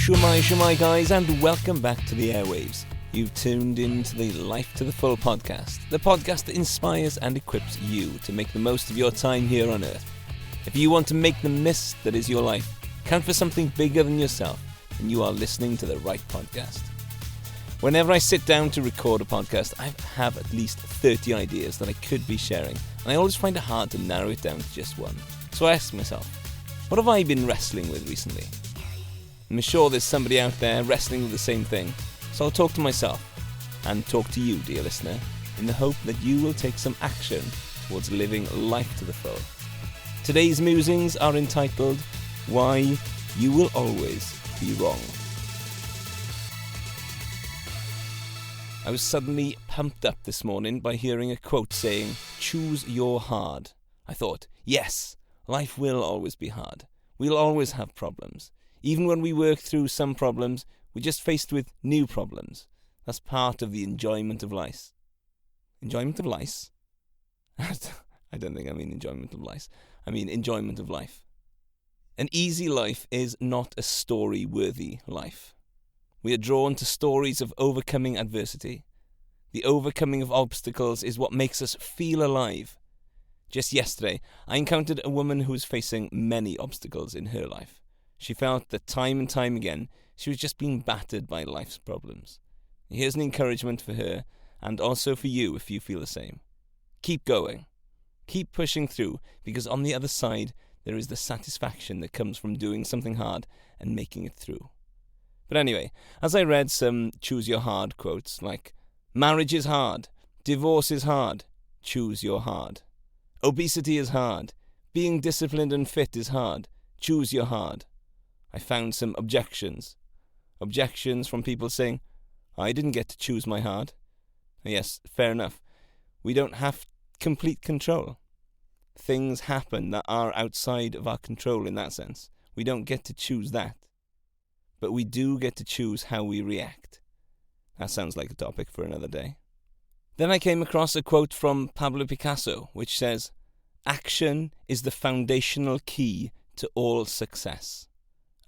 Shumai guys, and welcome back to the airwaves. You've tuned into the Life to the Full podcast, the podcast that inspires and equips you to make the most of your time here on Earth. If you want to make the mist that is your life count for something bigger than yourself, then you are listening to the right podcast. Whenever I sit down to record a podcast, I have at least 30 ideas that I could be sharing, and I always find it hard to narrow it down to just one. So I ask myself, what have I been wrestling with recently? I'm sure there's somebody out there wrestling with the same thing, so I'll talk to myself and talk to you, dear listener, in the hope that you will take some action towards living life to the full. Today's musings are entitled, Why You Will Always Be Wrong. I was suddenly pumped up this morning by hearing a quote saying, "Choose your hard." I thought, yes, life will always be hard. We'll always have problems. Even when we work through some problems, we're just faced with new problems. That's part of the enjoyment of life. Enjoyment of life? I don't think I mean enjoyment of life. I mean enjoyment of life. An easy life is not a story-worthy life. We are drawn to stories of overcoming adversity. The overcoming of obstacles is what makes us feel alive. Just yesterday, I encountered a woman who was facing many obstacles in her life. She felt that time and time again, she was just being battered by life's problems. Here's an encouragement for her, and also for you if you feel the same. Keep going. Keep pushing through, because on the other side, there is the satisfaction that comes from doing something hard and making it through. But anyway, as I read some choose your hard quotes like, marriage is hard, divorce is hard, choose your hard. Obesity is hard, being disciplined and fit is hard, choose your hard. I found some objections. Objections from people saying, I didn't get to choose my hard. Yes, fair enough. We don't have complete control. Things happen that are outside of our control in that sense. We don't get to choose that. But we do get to choose how we react. That sounds like a topic for another day. Then I came across a quote from Pablo Picasso, which says, action is the foundational key to all success.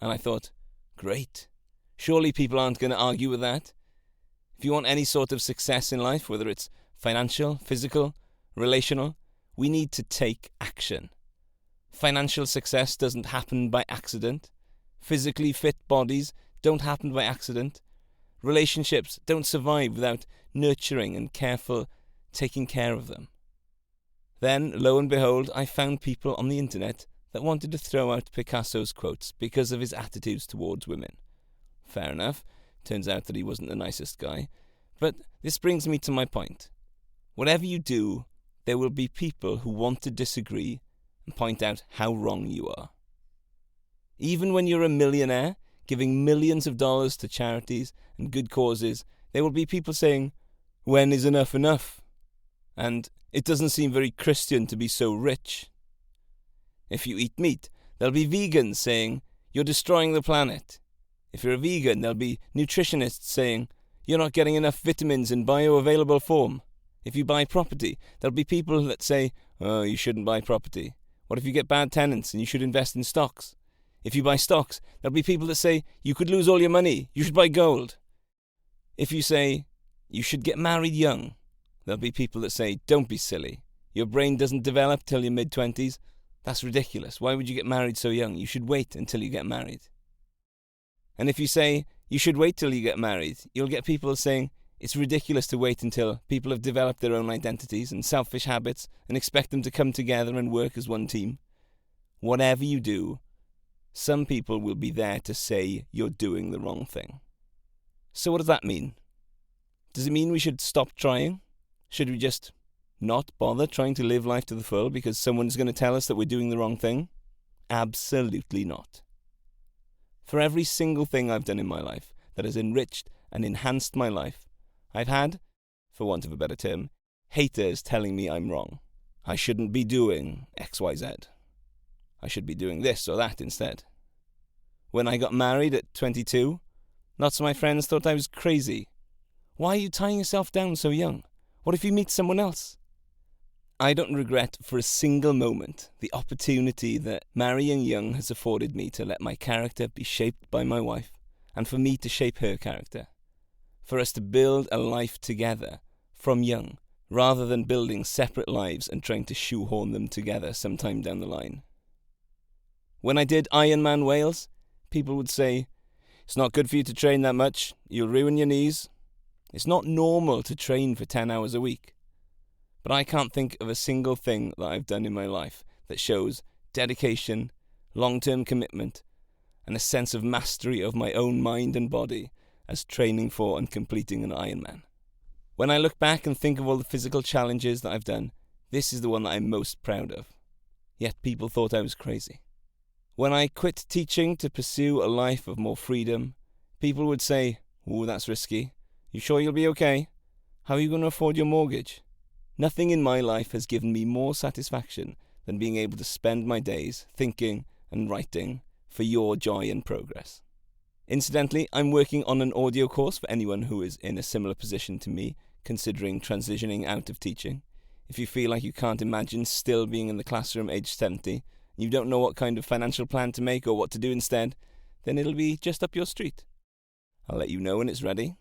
And I thought, great. Surely people aren't going to argue with that. If you want any sort of success in life, whether it's financial, physical, relational, we need to take action. Financial success doesn't happen by accident. Physically fit bodies don't happen by accident. Relationships don't survive without nurturing and careful taking care of them. Then, lo and behold, I found people on the internet that wanted to throw out Picasso's quotes because of his attitudes towards women. Fair enough. Turns out that he wasn't the nicest guy. But this brings me to my point. Whatever you do, there will be people who want to disagree and point out how wrong you are. Even when you're a millionaire, giving millions of dollars to charities and good causes, there will be people saying, when is enough enough? And it doesn't seem very Christian to be so rich. If you eat meat, there'll be vegans saying, you're destroying the planet. If you're a vegan, there'll be nutritionists saying, you're not getting enough vitamins in bioavailable form. If you buy property, there'll be people that say, oh, you shouldn't buy property. What if you get bad tenants and you should invest in stocks? If you buy stocks, there'll be people that say, you could lose all your money, you should buy gold. If you say, you should get married young, there'll be people that say, don't be silly. Your brain doesn't develop till your mid-20s. That's ridiculous. Why would you get married so young? You should wait until you get married. And if you say, you should wait till you get married, you'll get people saying, it's ridiculous to wait until people have developed their own identities and selfish habits and expect them to come together and work as one team. Whatever you do, some people will be there to say you're doing the wrong thing. So what does that mean? Does it mean we should stop trying? Should we just not bother trying to live life to the full because someone's going to tell us that we're doing the wrong thing? Absolutely not. For every single thing I've done in my life that has enriched and enhanced my life, I've had, for want of a better term, haters telling me I'm wrong. I shouldn't be doing XYZ. I should be doing this or that instead. When I got married at 22, lots of my friends thought I was crazy. Why are you tying yourself down so young? What if you meet someone else? I don't regret for a single moment the opportunity that marrying young has afforded me to let my character be shaped by my wife and for me to shape her character. For us to build a life together from young, rather than building separate lives and trying to shoehorn them together sometime down the line. When I did Ironman Wales, people would say, "It's not good for you to train that much, you'll ruin your knees. It's not normal to train for 10 hours a week." But I can't think of a single thing that I've done in my life that shows dedication, long-term commitment, and a sense of mastery of my own mind and body as training for and completing an Ironman. When I look back and think of all the physical challenges that I've done, this is the one that I'm most proud of. Yet people thought I was crazy. When I quit teaching to pursue a life of more freedom, people would say, "Ooh, that's risky. You sure you'll be okay? How are you going to afford your mortgage?" Nothing in my life has given me more satisfaction than being able to spend my days thinking and writing for your joy and progress. Incidentally, I'm working on an audio course for anyone who is in a similar position to me, considering transitioning out of teaching. If you feel like you can't imagine still being in the classroom age 70, and you don't know what kind of financial plan to make or what to do instead, then it'll be just up your street. I'll let you know when it's ready.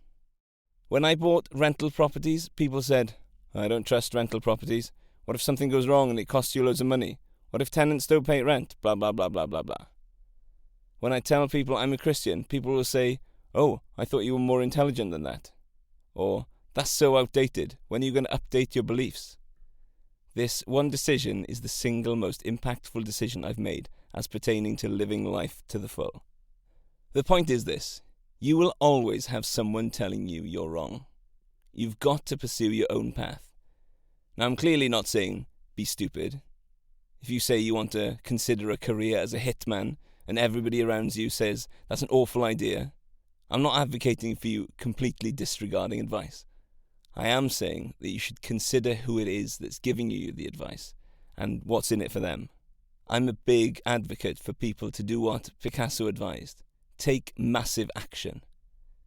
When I bought rental properties, people said, "I don't trust rental properties. What if something goes wrong and it costs you loads of money? What if tenants don't pay rent? Blah, blah, blah, blah, blah, blah." When I tell people I'm a Christian, people will say, "Oh, I thought you were more intelligent than that." Or, "That's so outdated. When are you going to update your beliefs?" This one decision is the single most impactful decision I've made as pertaining to living life to the full. The point is this: you will always have someone telling you you're wrong. You've got to pursue your own path. Now, I'm clearly not saying be stupid. If you say you want to consider a career as a hitman and everybody around you says that's an awful idea, I'm not advocating for you completely disregarding advice. I am saying that you should consider who it is that's giving you the advice and what's in it for them. I'm a big advocate for people to do what Picasso advised: take massive action.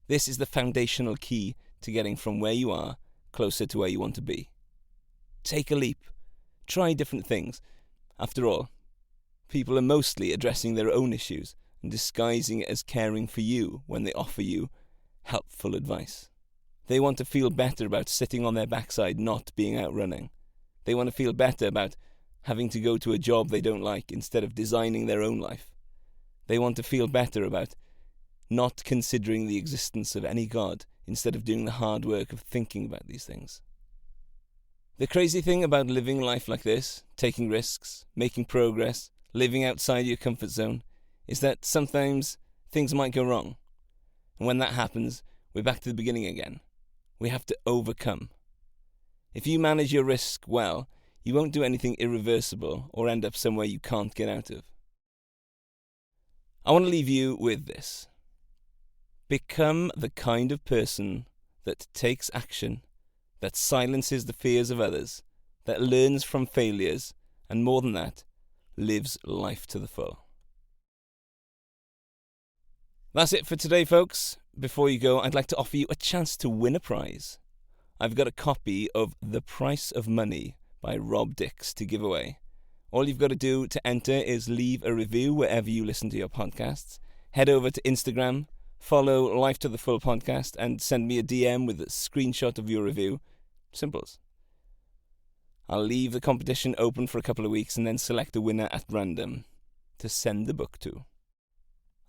This is the foundational key to getting from where you are closer to where you want to be. Take a leap. Try different things. After all, people are mostly addressing their own issues and disguising it as caring for you when they offer you helpful advice. They want to feel better about sitting on their backside not being out running. They want to feel better about having to go to a job they don't like instead of designing their own life. They want to feel better about not considering the existence of any God instead of doing the hard work of thinking about these things. The crazy thing about living life like this, taking risks, making progress, living outside your comfort zone, is that sometimes things might go wrong. And when that happens, we're back to the beginning again. We have to overcome. If you manage your risk well, you won't do anything irreversible or end up somewhere you can't get out of. I want to leave you with this. Become the kind of person that takes action, that silences the fears of others, that learns from failures, and more than that, lives life to the full. That's it for today, folks. Before you go, I'd like to offer you a chance to win a prize. I've got a copy of The Price of Money by Rob Dix to give away. All you've got to do to enter is leave a review wherever you listen to your podcasts. Head over to Instagram, follow Life to the Full podcast, and send me a DM with a screenshot of your review. Simples. I'll leave the competition open for a couple of weeks and then select a winner at random to send the book to.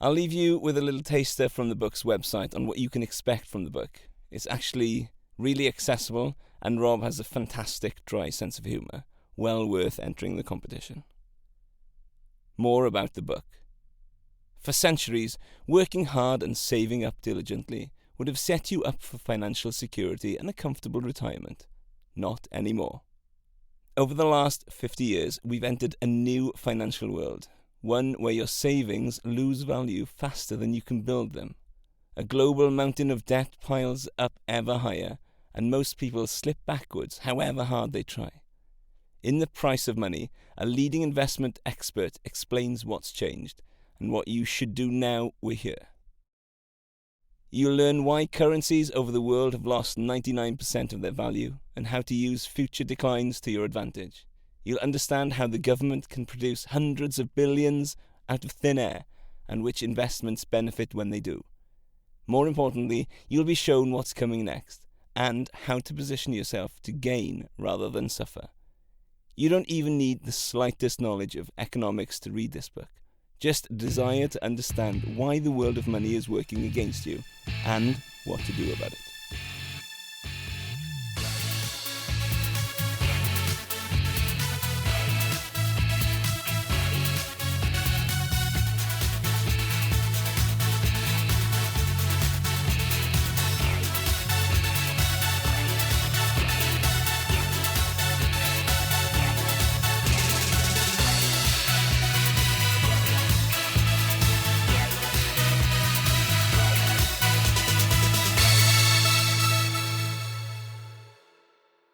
I'll leave you with a little taster from the book's website on what you can expect from the book. It's actually really accessible, and Rob has a fantastic dry sense of humour, well worth entering the competition. More about the book. For centuries, working hard and saving up diligently would have set you up for financial security and a comfortable retirement. Not anymore. Over the last 50 years, we've entered a new financial world. One where your savings lose value faster than you can build them. A global mountain of debt piles up ever higher, and most people slip backwards however hard they try. In The Price of Money, a leading investment expert explains what's changed and what you should do now we're here. You'll learn why currencies over the world have lost 99% of their value and how to use future declines to your advantage. You'll understand how the government can produce hundreds of billions out of thin air and which investments benefit when they do. More importantly, you'll be shown what's coming next, and how to position yourself to gain rather than suffer. You don't even need the slightest knowledge of economics to read this book. Just a desire to understand why the world of money is working against you, and what to do about it.